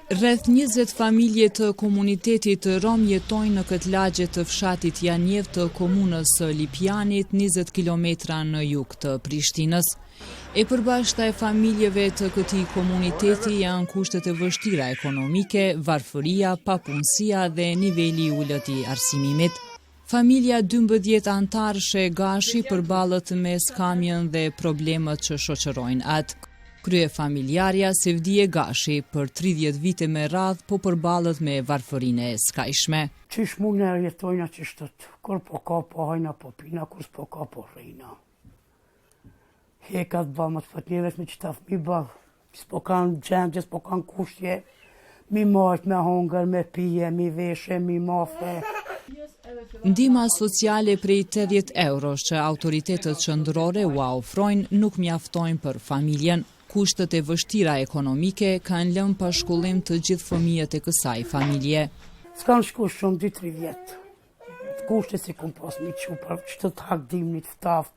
Rreth 20 familje të komunitetit rom jetojnë në këtë lagje të fshatit Janjev të komunës së Lipjanit, 20 kilometra në jug të Prishtinës. E përbashkëta e familjeve të këtij komuniteti janë kushtet e vështira ekonomike, varfëria, papunësia dhe niveli i ulët i arsimimit. Familja 12 antarësh Gashi përballet me skamjen dhe problemet që shoqërojnë atë. Kryefamiljarja Sevdije Gashi për 30 vite me radhë po përballet me varfërinë e skajshme. Qish mund e jetojna qështët, kur po ka po hajna po pina, kur s'po ka po rejna. Hekat ba më të fatnjeves me qëta fmi ba, s'po kanë gjendje, s'po kanë kushtje, mi majt me hongër, me pije, mi veshe, mi mafe. Ndihma sociale prej 80 eurosh që autoritetet qendrore u ofrojnë nuk mjaftojnë për familjen. Kushtet e vështira ekonomike kanë lënë pa shkollim të gjithë fëmijët e kësaj familje. S'kan shku shumë 2-3 vjetë. Kushtet si kun pas mi që për qëtë të hakdimnit ftaft,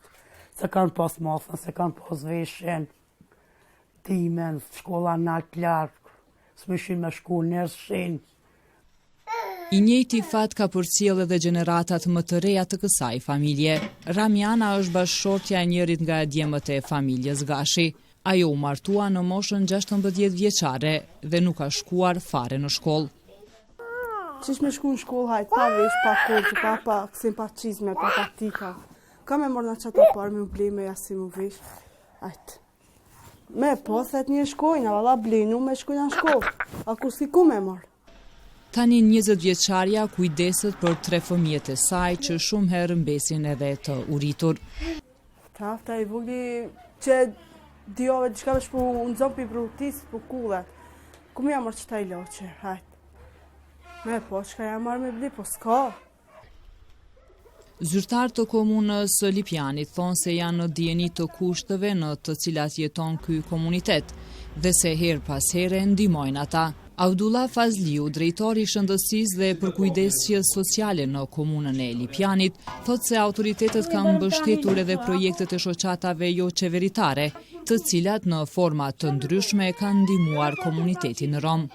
se kanë pas mathën, se kanë pas veshen, timen, shkolla nalt larkë, s'mëshin me shku nërës shenë. I njëjti fat ka përcjellë edhe gjeneratat më të reja të kësaj familje. Ramiana është bashkëshortja e njërit nga djemët e familjes Gashi. Ajo u martua në moshën 16 vjeçare dhe nuk ka shkuar fare në shkollë. Qish me shku në shkollë, hajt, pa vesh, pa kurqë, pa kësim, pa qizme, pa taktika. Ka me mërë në qëta parë me u blejme, jasi mu vesh, hajt. Me pothet një shkojnë, valla blejnu me shkojnë në shkollë, a kur si ku me mërë. Tani 20 vjeçarja kujdeset për 3 fëmijët e saj që shumë herë mbesin edhe të uritur. Trafta i vulli që diove diçka me shpu në zonë për utisë për kullet. Ku me jamër qëta i loqe, hajt. Me po, qëka jamër me bli, po s'ka. Zyrtar të komunës Lipjanit thonë se janë në dijeni të kushteve në të cilat jeton ky komunitet dhe se herë pas here ndihmojnë ata. Abdullah Fazliu, drejtori i shëndetësisë dhe përkujdesjes sociale në komunën e Lipjanit, thotë se autoritetet kanë mbështetur edhe projektet e shoqatave jo qeveritare, të cilat në forma të ndryshme kanë ndihmuar komunitetin rom.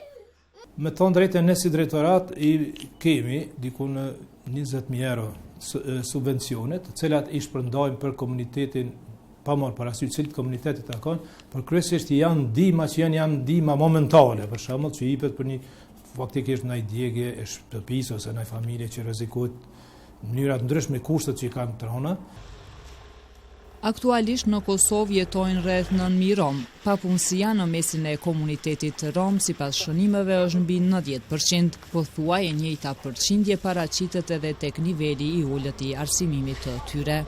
Me thonë drejtën ne si drejtorat i kemi diku në 20.000 euro subvencione, të cilat i shpërndajmë për komunitetin pa marrë parasysh cilët komunitetit takon, por kryesisht janë ndihma që janë ndihma momentale, për shembull që jepet për një faktikisht ndaj djegje e shtëpisë ose ndaj familje që rrezikohet në mënyra të ndryshme kushtet që kanë trona. Aktualisht në Kosovë jetojnë rreth 9.000 rom. Papunësia në mesin e komunitetit rom sipas shënimeve është mbi 90%, pothuaj e njëjta përqindje paraqitet edhe tek niveli i ulët i arsimimit të tyre.